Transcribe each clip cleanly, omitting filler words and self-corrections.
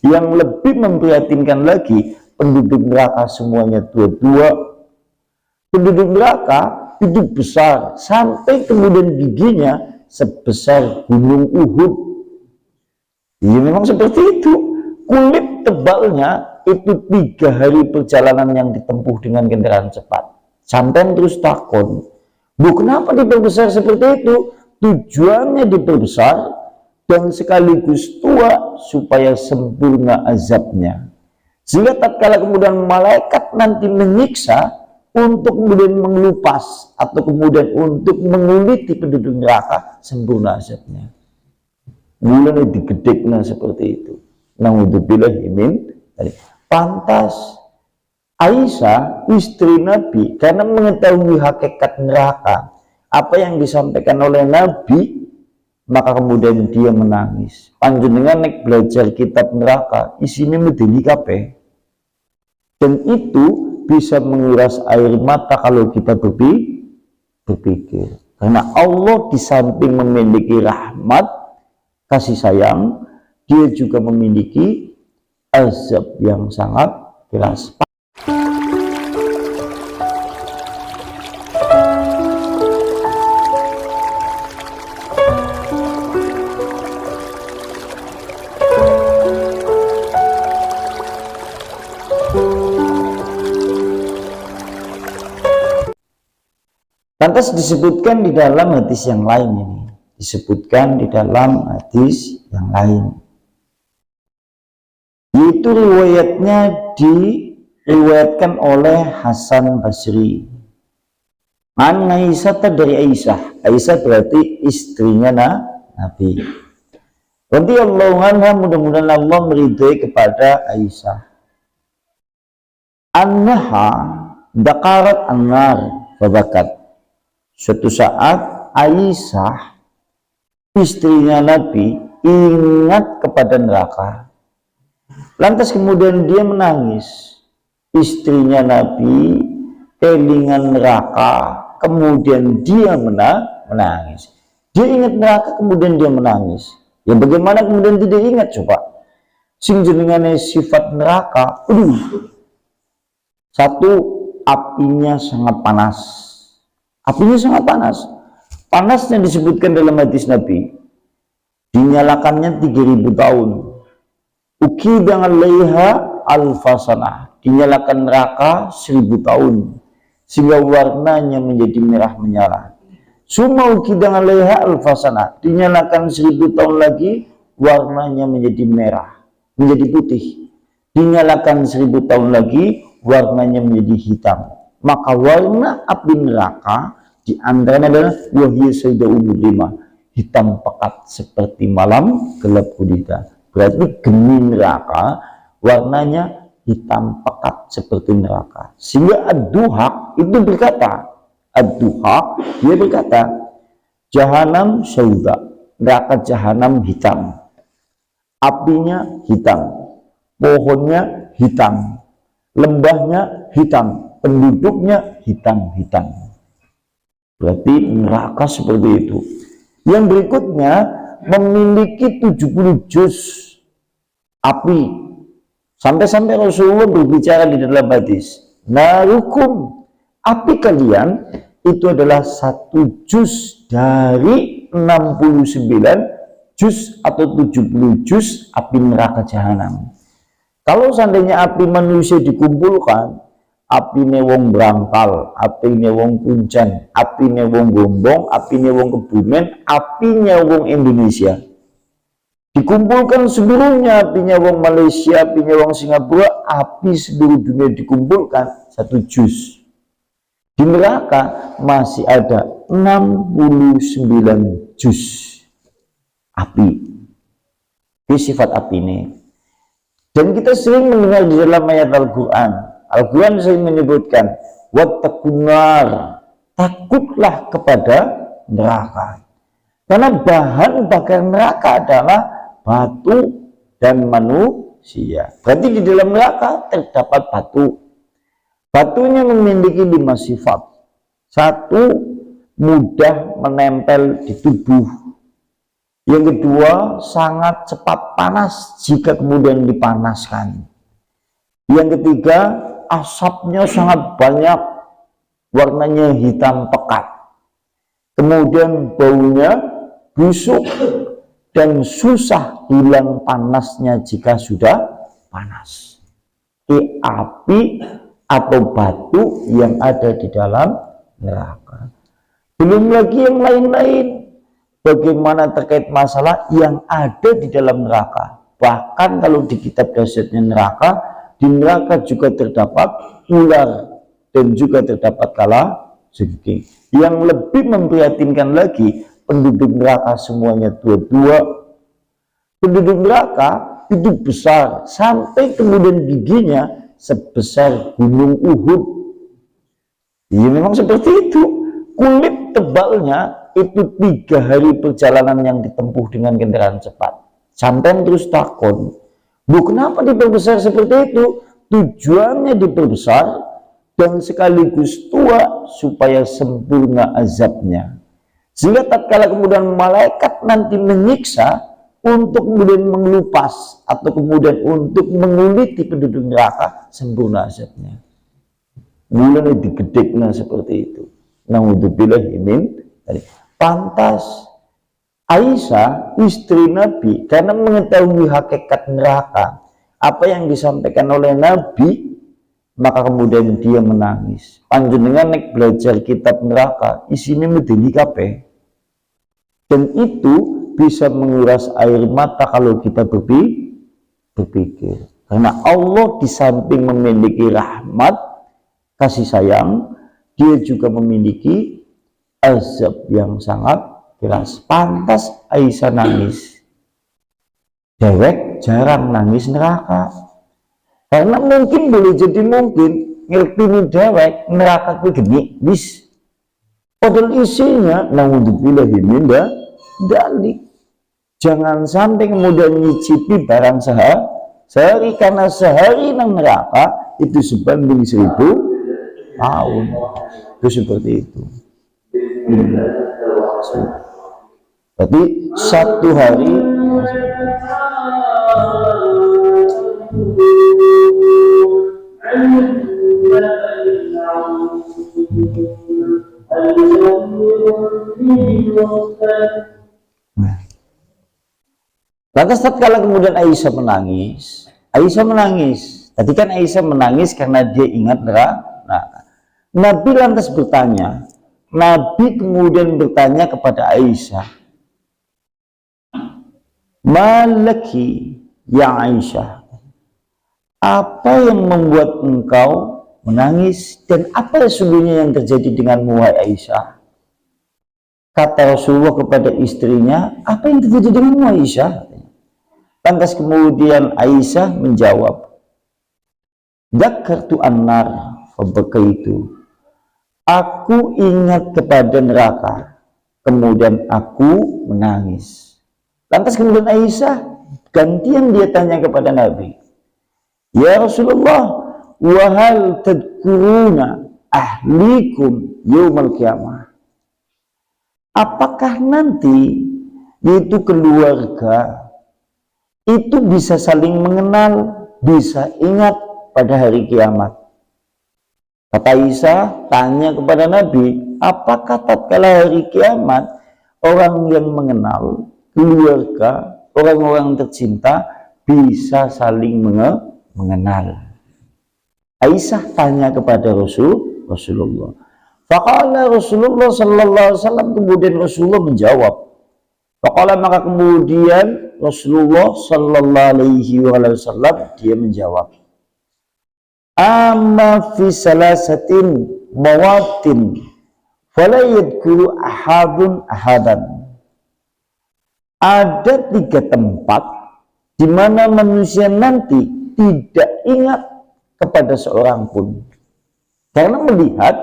Yang lebih memprihatinkan lagi, penduduk neraka semuanya tua-tua. Penduduk neraka itu besar, sampai kemudian giginya sebesar gunung Uhud. Ya memang seperti itu. Kulit tebalnya itu 3 hari perjalanan yang ditempuh dengan kendaraan cepat. Sampai terus takon, bu kenapa diperbesar seperti itu? Tujuannya diperbesar dan sekaligus tua supaya sempurna azabnya. Sehingga tatkala kemudian malaikat nanti menyiksa untuk kemudian mengelupas atau kemudian untuk menguliti penduduk neraka, sempurna azabnya. Mulai digedeknya seperti itu. Naudzubillahi min dzalik. Pantas Aisyah istri Nabi karena mengetahui hakikat neraka, apa yang disampaikan oleh Nabi, maka kemudian dia menangis. Panjenengan nek belajar kitab neraka, isinya medeni kabeh. Dan itu bisa menguras air mata kalau kita berpikir. Karena Allah di samping memiliki rahmat, kasih sayang, dia juga memiliki azab yang sangat keras. Lantas disebutkan di dalam hadis yang lain ini, disebutkan di dalam hadis yang lain, yaitu riwayatnya diriwayatkan oleh Hasan Basri. An Aisyah, dari Aisyah. Aisyah berarti istrinya Nabi. Radhiyallahu anha, mudah-mudahan Allah meridhai kepada Aisyah. Annaha dakarat annar fabakat. Suatu saat Aisyah istrinya Nabi ingat kepada neraka. Lantas kemudian dia menangis. Istrinya Nabi kelingan neraka, kemudian dia menangis. Dia ingat neraka, kemudian dia menangis. Ya bagaimana kemudian tidak ingat coba? Sing jenengane sifat neraka, satu, apinya sangat panas. Apinya sangat panas. Panasnya disebutkan dalam hadis Nabi, dinyalakannya 3000 tahun. Ukidan 'alaiha alfasanah, dinyalakan neraka 1000 tahun sehingga warnanya menjadi merah menyala. Summa ukidan 'alaiha alfasanah, dinyalakan 1000 tahun lagi, warnanya menjadi merah, menjadi putih. Dinyalakan 1000 tahun lagi, warnanya menjadi hitam. Maka warna api neraka di antaranya adalah wahyu saudau mudlima, hitam pekat seperti malam gelap gulita. Berarti geni neraka warnanya hitam pekat seperti neraka. Sehingga Ad-Duhaq itu berkata, Ad-Duhaq dia berkata, Jahanam sauda, neraka Jahanam hitam, apinya hitam, pohonnya hitam, lembahnya hitam, penduduknya hitam-hitam. Berarti neraka seperti itu. Yang berikutnya memiliki 70 juz api. Sampai-sampai Rasulullah berbicara di dalam hadis, narukum, api kalian itu adalah 1 juz dari 69 juz atau 70 juz api neraka Jahanam. Kalau seandainya api manusia dikumpulkan, api wong Brangkal, api wong Kuncen, api wong Gombong, api wong Kebumen, api wong Indonesia, dikumpulkan seluruhnya, apinya wong Malaysia, apinya wong Singapura, api seluruh dunia dikumpulkan 1 juz. Di neraka masih ada 69 juz api. Ini sifat api ini. Dan kita sering mendengar di dalam ayat Al-Quran. Al-Quran sering menyebutkan, wattaqunar, takutlah kepada neraka. Karena bahan bakar neraka adalah batu dan manusia. Berarti di dalam neraka terdapat batu. Batunya memiliki 5 sifat. 1, mudah menempel di tubuh. Yang kedua, sangat cepat panas jika kemudian dipanaskan. Yang ketiga, asapnya sangat banyak, warnanya hitam pekat. Kemudian baunya busuk dan susah hilang panasnya jika sudah panas. Api atau batu yang ada di dalam neraka. Belum lagi yang lain-lain. Bagaimana terkait masalah yang ada di dalam neraka. Bahkan kalau di kitab dahsyatnya neraka, di neraka juga terdapat ular dan juga terdapat kalajengking. Yang lebih memprihatinkan lagi, penduduk neraka semuanya tua-tua. Penduduk neraka itu besar sampai kemudian giginya sebesar gunung Uhud. Ya memang seperti itu. Kulit tebalnya itu 3 hari perjalanan yang ditempuh dengan kendaraan cepat. Sampai terus takon, bu kenapa diperbesar seperti itu? Tujuannya diperbesar dan sekaligus tua supaya sempurna azabnya. Sehingga tatkala kemudian malaikat nanti menyiksa untuk kemudian mengelupas atau kemudian untuk menguliti penduduk neraka, sempurna azabnya. Mulai digedeknya seperti itu. Naudzubillahi min dzalik. Pantas Aisyah istri Nabi karena mengetahui hakikat neraka apa yang disampaikan oleh Nabi, maka kemudian dia menangis. Panjenengan nek belajar kitab neraka isinya medeni kabeh, dan itu bisa menguras air mata kalau kita berpikir. Karena Allah di samping memiliki rahmat, kasih sayang, dia juga memiliki azab yang sangat keras. Pantas Aisyah nangis. Dewek jarang nangis neraka. Karena mungkin boleh jadi mungkin ngerti nih dewek neraka itu gini bis. Padahal isinya naudzubillahi min dzalik. Jangan sampai kemudian nyicipi barang sehari, karena sehari nang neraka itu sebanding 1000 tahun. Itu seperti itu. Berarti satu hari lantas tatkala kemudian Aisyah menangis. Tadi kan Aisyah menangis karena dia ingat neraka. Nabi lantas bertanya. Nabi kemudian bertanya kepada Aisyah, "Malaki ya Aisyah, apa yang membuat engkau menangis dan apa sesungguhnya yang terjadi denganmu wahai Aisyah?" Kata Rasulullah kepada istrinya, "Apa yang terjadi denganmu Aisyah?" Lantas kemudian Aisyah menjawab, "Dzakartu an-nar fabakaitu." Aku ingat kepada neraka, kemudian aku menangis. Lantas kemudian Aisyah gantian dia tanya kepada Nabi, "Ya Rasulullah, wa hal tadkuruna ahlikum yaumal qiyamah?" Apakah nanti yaitu keluarga itu bisa saling mengenal, bisa ingat pada hari kiamat? Kata Aisyah tanya kepada Nabi, apakah tatkala hari kiamat orang yang mengenal keluarga, orang-orang tercinta bisa saling mengenal? Aisyah tanya kepada Rasulullah. Faqala Rasulullah sallallahu alaihi wasallam, kemudian Rasulullah menjawab. Faqala, maka kemudian Rasulullah sallallahu alaihi wasallam dia menjawab, "Amma fi salasatin mawatin fala yadhkuru ahadun ahadan." Ada 3 tempat di mana manusia nanti tidak ingat kepada seorang pun karena melihat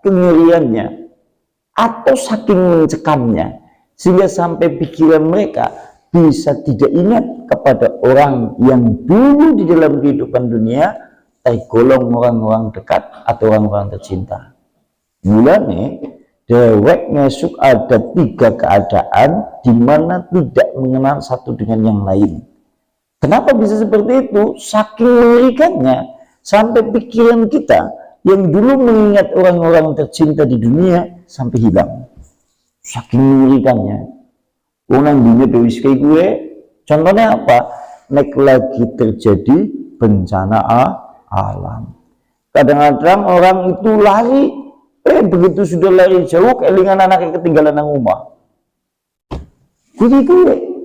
kengeriannya atau saking mencekamnya, sehingga sampai pikiran mereka bisa tidak ingat kepada orang yang dulu di dalam kehidupan dunia tergolong orang-orang dekat atau orang-orang tercinta. Mulanya dewek ngesuk ada 3 keadaan di mana tidak mengenal satu dengan yang lain. Kenapa bisa seperti itu? Saking mengerikannya, sampai pikiran kita yang dulu mengingat orang-orang tercinta di dunia sampai hilang. Saking mengerikannya. Orang dunia dewi kayak gue, contohnya apa? Nek lagi terjadi bencana alam. Kadang-kadang orang itu lari, begitu sudah lari jauh, kelingan anaknya ketinggalan nang rumah. Jadi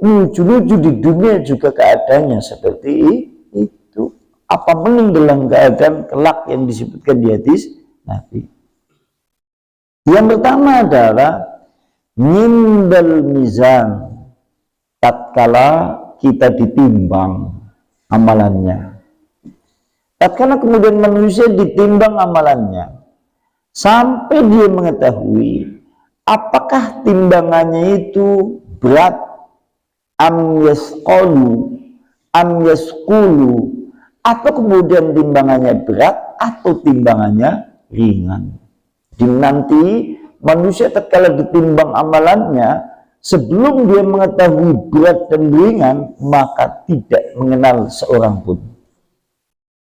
lucu-lucu di dunia juga keadaannya seperti itu. Apa mending dalam keadaan kelak yang disebutkan di hadis Nabi. Yang pertama adalah nimbal mizan, tatkala kita ditimbang amalannya. Tatkala kemudian manusia ditimbang amalannya, sampai dia mengetahui apakah timbangannya itu berat, am yasqalu, am yaskulu, atau kemudian timbangannya berat atau timbangannya ringan. Jadi nanti manusia tatkala ditimbang amalannya, sebelum dia mengetahui berat dan ringan, maka tidak mengenal seorang pun.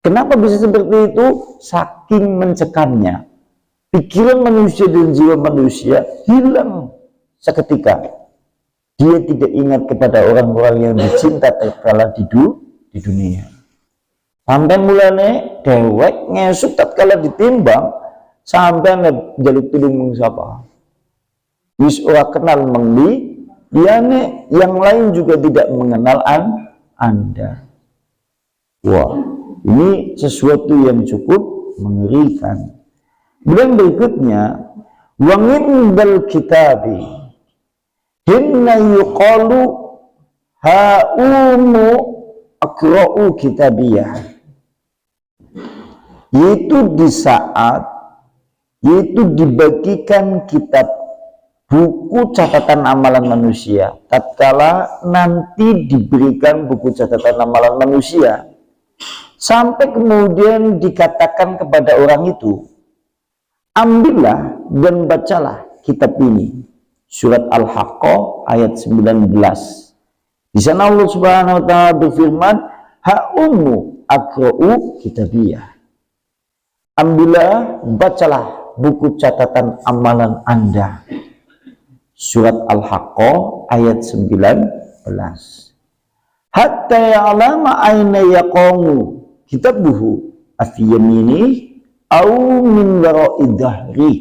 Kenapa bisa seperti itu? Saking mencekamnya. Pikiran manusia dan jiwa manusia hilang seketika. Dia tidak ingat kepada orang-orang yang dicinta tatkala di dunia. Sampai mulanya dewek ngesuk tatkala ditimbang, sampai jaluk tulung siapa. Wis ora kenal mengli, diane yang lain juga tidak mengenal Anda. Wah, ini sesuatu yang cukup mengerikan. Kemudian berikutnya, wangin bal kitabi hinna yuqalu ha'umu akra'u kitabiyah, yaitu di saat dibagikan kitab buku catatan amalan manusia, tatkala nanti diberikan buku catatan amalan manusia, sampai kemudian dikatakan kepada orang itu, ambillah dan bacalah kitab ini. Surat Al-Haqqah ayat 19. Di sana Allah Subhanahu wa taala berfirman, ha'umu akra'u kitabiyah. Ambillah, bacalah buku catatan amalan Anda. Surat Al-Haqqah ayat 19. Hatta ya'lama aina yaqamu kitabuhu afiyamini au min wara'i dhahri.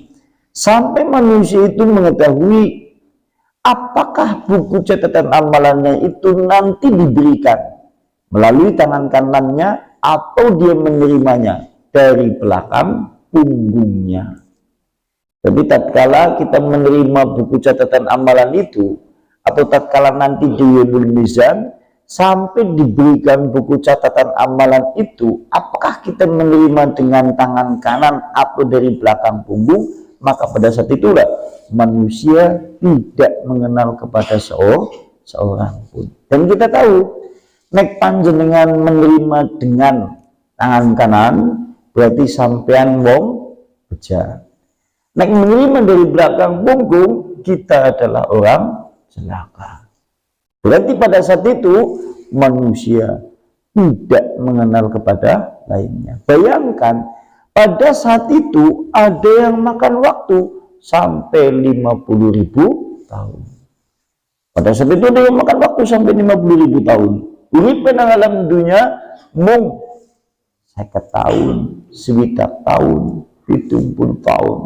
Sampai manusia itu mengetahui apakah buku catatan amalannya itu nanti diberikan melalui tangan kanannya atau dia menerimanya dari belakang punggungnya. Tapi tatkala kita menerima buku catatan amalan itu, atau tatkala nanti di Yaumul Mizan sampai diberikan buku catatan amalan itu, apakah kita menerima dengan tangan kanan atau dari belakang punggung, maka pada saat itulah manusia tidak mengenal kepada seorang pun. Dan kita tahu, nek panjenengan menerima dengan tangan kanan, berarti sampean wong beja. Nek menerima dari belakang punggung, kita adalah orang celaka. Berarti pada saat itu manusia tidak mengenal kepada lainnya. Bayangkan pada saat itu ada yang makan waktu sampai 50.000 tahun. Pada saat itu ada yang makan waktu sampai 50.000 tahun. Urip nang alam dunia mung 50 tahun, 90 tahun, 70 tahun.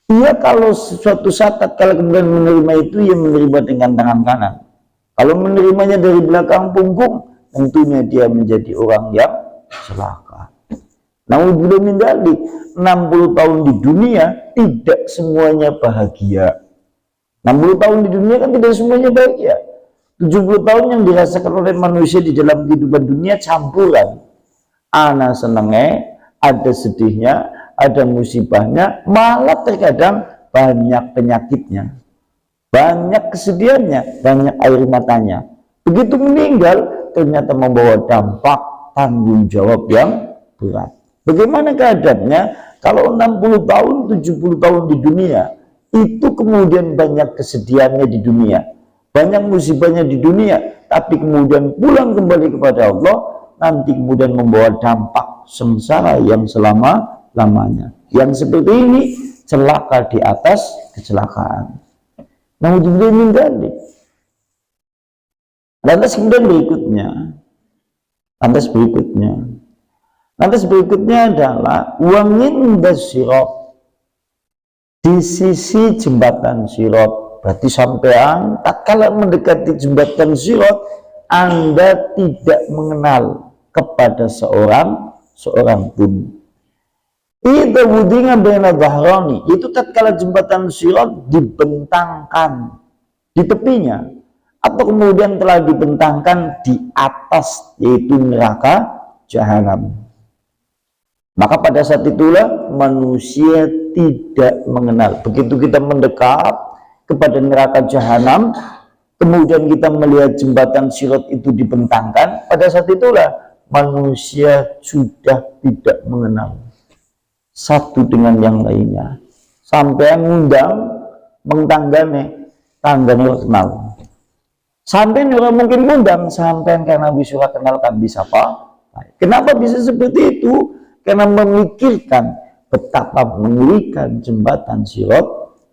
Ia kalau suatu saat kalau kemudian menerima itu, ia menerima dengan tangan kanan. Kalau menerimanya dari belakang punggung, tentunya dia menjadi orang yang celaka. Namun belum mendali 60 tahun di dunia tidak semuanya bahagia. 60 tahun di dunia kan tidak semuanya bahagia. 70 tahun yang dirasakan oleh manusia di dalam kehidupan dunia campuran. Ana senengnya, ada sedihnya, ada musibahnya, malah terkadang banyak penyakitnya, banyak kesedihannya, banyak air matanya. Begitu meninggal ternyata membawa dampak tanggung jawab yang berat. Bagaimana keadaannya kalau 60 tahun, 70 tahun di dunia itu kemudian banyak kesedihannya di dunia, banyak musibahnya di dunia, tapi kemudian pulang kembali kepada Allah, nanti kemudian membawa dampak sengsara yang selama-lamanya. Yang seperti ini celaka di atas kecelakaan. Naudzubillah min dzalik. Lantas kemudian berikutnya adalah wangin sirat, di sisi jembatan sirat. Berarti sampean tatkala mendekati jembatan sirat, Anda tidak mengenal kepada seorang pun. Itu wudingan baina dhahrani, itu tatkala jembatan sirat dibentangkan di tepinya, atau kemudian telah dibentangkan di atas, yaitu neraka jahanam. Maka pada saat itulah manusia tidak mengenal. Begitu kita mendekat kepada neraka jahanam, kemudian kita melihat jembatan sirat itu dibentangkan, pada saat itulah manusia sudah tidak mengenal satu dengan yang lainnya. Sampai ngundang mentanggane kenal. Sampai ora mungkin ngundang sampai karena wisura kenal kan bisa apa? Kenapa bisa seperti itu? Karena memikirkan betapa mengerikan jembatan sirat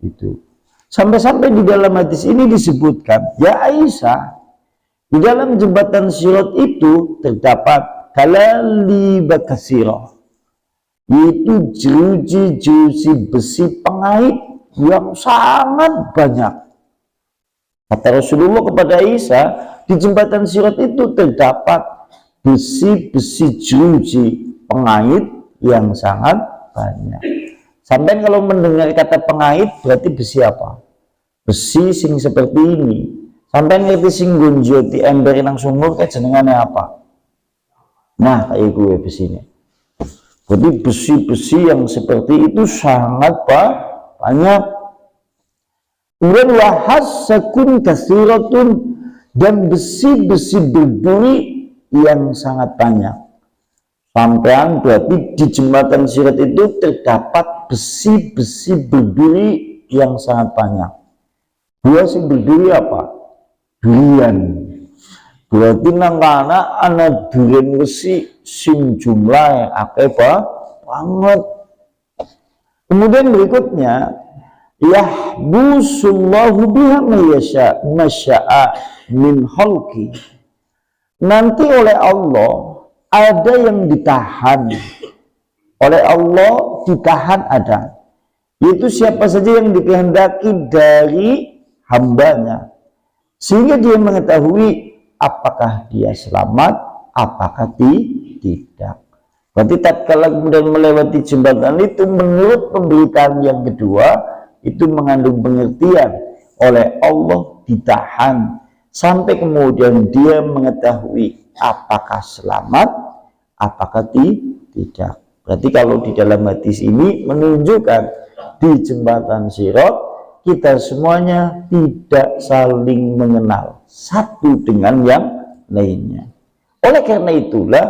itu. Sampai-sampai di dalam hadis ini disebutkan, ya Aisyah, di dalam jembatan sirat itu terdapat kalali bakasirah, yaitu jeruji-jeruji besi pengait yang sangat banyak. Kata Rasulullah kepada Aisyah, di jembatan sirat itu terdapat besi-besi jeruji pengait yang sangat banyak. Sampai kalau mendengar kata pengait, berarti besi apa? Besi sing seperti ini. Sampai ngerti sing gonjo di ember nang sumur kayak jenengannya apa? Nah, kayak gue besinya. Jadi besi-besi yang seperti itu sangat banyak. Kemudian wahasakun kasiratun, dan besi-besi berduri yang sangat banyak. Sampean berarti di jembatan sirat itu terdapat besi-besi berduri yang sangat banyak. Dua sing berduri apa? Durian. Berarti nang kana ana durian besi sing jumlah akeh banget. Kemudian berikutnya, yahbusullahu biha masya'a min khalqi. Nanti oleh Allah ada yang ditahan. Oleh Allah ditahan ada. Yaitu siapa saja yang dikehendaki dari hambanya. Sehingga dia mengetahui apakah dia selamat, apakah tidak. Berarti tatkala kemudian melewati jembatan itu, menurut pemberitaan yang kedua, itu mengandung pengertian oleh Allah ditahan sampai kemudian dia mengetahui apakah selamat, apakah tidak. Berarti kalau di dalam hadis ini menunjukkan di jembatan sirat kita semuanya tidak saling mengenal satu dengan yang lainnya. Oleh karena itulah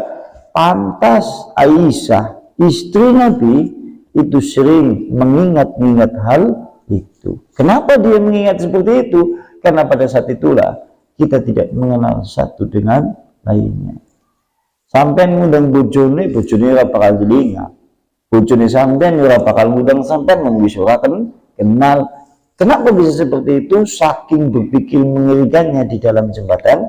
pantas Aisyah, istri Nabi, itu sering mengingat-ingat hal itu. Kenapa dia mengingat seperti itu? Karena pada saat itulah kita tidak mengenal satu dengan lainnya. Sampai ngundang bojone ora bakal diingat. Bojone sampean ora bakal ngundang sampean mengwisuraken kenal. Kenapa bisa seperti itu? Saking berpikir mengerikannya di dalam jembatan